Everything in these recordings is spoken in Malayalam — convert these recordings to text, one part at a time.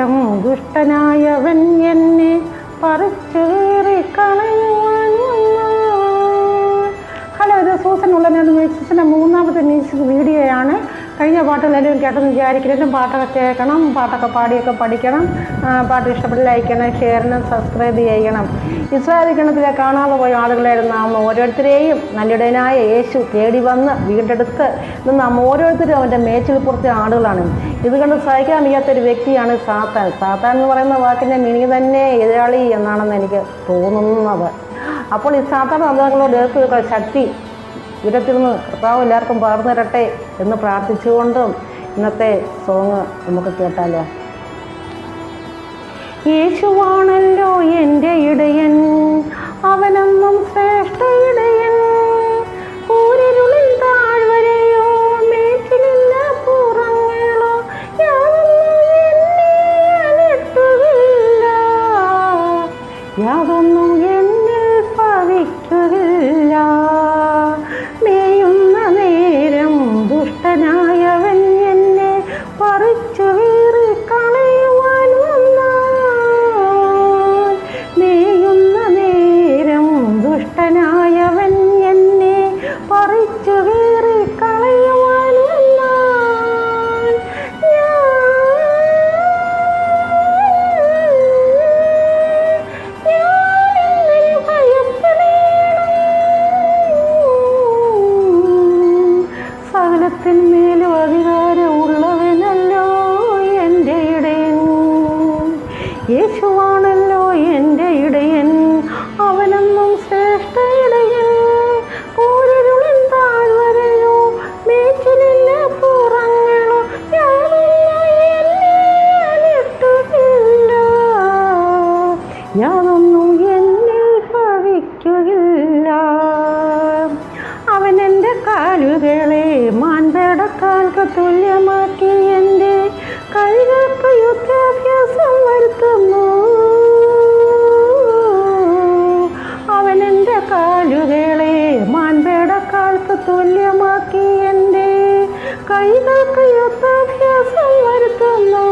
നേരം ദുഷ്ടനായവൻ എന്നെ പറിച്ചേറി കളയുവാൻ വന്നു. ഹലോ, ഇത് സൂസൻ ഉള്ളതിനകത്ത് മ്യൂസിക്സിൻ്റെ മൂന്നാമത്തെ മ്യൂസിക് വീഡിയോയാണ്. കഴിഞ്ഞ പാട്ടുകളെല്ലാം കേട്ടെന്ന് വിചാരിക്കലും പാട്ടൊക്കെ കേൾക്കണം, പാട്ടൊക്കെ പാടിയൊക്കെ പഠിക്കണം. പാട്ട് ഇഷ്ടപ്പെട്ട് ലൈക്ക് ചെയ്യണം, ഷെയർ ചെയ്യണം, സബ്സ്ക്രൈബ് ചെയ്യണം. ഇസ്രായേൽ ഗണത്തിലെ കാണാതെ പോയ ആളുകളായിരുന്നു നാം ഓരോരുത്തരെയും നല്ലിടയനായ യേശു തേടി വന്ന് വീണ്ടെടുത്ത് ഇന്ന് നാം ഓരോരുത്തരും അവൻ്റെ മേച്ചിൽ പുറത്തെ ആളുകളാണ്. ഇത് കണ്ട് സഹിക്കാൻ വയ്യാത്തൊരു വ്യക്തിയാണ് സാത്താൻ. സാത്താൻ എന്ന് പറയുന്ന വാക്കിൻ്റെ മീനിങ് തന്നെ എതിരാളി എന്നാണെന്ന് എനിക്ക് തോന്നുന്നത്. അപ്പോൾ ഈ സാത്താൻ അന്തങ്ങളോട് ഏർക്കൊരു ശക്തി ഉയരത്തിൽ നിന്ന് കർത്താവ് എല്ലാവർക്കും പകർന്നു തരട്ടെ എന്ന് പ്രാർത്ഥിച്ചുകൊണ്ടും ഇന്നത്തെ സോങ് നമുക്ക് കേട്ടാലോ. യേശുവാണല്ലോ എൻ്റെ ഇടയൻ, അവനെന്നും ശ്രേഷ്ഠ ഇടയൻ. കൂരിരുളിൽ താഴ്വരയോ മേച്ചിലില്ല പുറങ്ങളോ യാതൊന്നും എന്നിൽ ഭവിക്കുകയില്ല. മേയുന്ന നേരം ദുഷ്ടനായവൻ എന്നെ പറിച്ചു വീറി കളയുവാൻ വന്നാൽ. മേയുന്ന നേരം ദുഷ്ടനായവൻ എന്നെ പറിച്ചു വീറി കളയുവാൻ വന്നാൽ. സകലത്തിന്മേലും അധികാരമുള്ളവനല്ലോ എൻ്റെ ഇടയൻ. യേശുവാണല്ലോ എൻ്റെ ഇടയൻ, അവനെന്നും ശ്രേഷ്ഠ ഇടയൻ. കൂരിരുളിൻ താഴ്വരയോ മേച്ചിലില്ല പുറങ്ങളോ യാതൊന്നും എന്നിൽ ഭവിക്കുകയില്ല. അവനെൻ്റെ കാലുകളെ മാൻപേടക്കാൽക്ക് തുല്യമാക്കി എൻ്റെ കൈകൾക്ക് യുദ്ധാഭ്യാസം വരുത്തുന്നു. അവനെൻ്റെ കാലുകളെ മാൻപേടക്കാൽക്ക് തുല്യമാക്കി എൻ്റെ കൈകൾക്ക് യുദ്ധാഭ്യാസം വരുത്തുന്നു.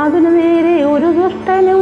അതിനു നേരെ ഒരു ദുഷ്ടനും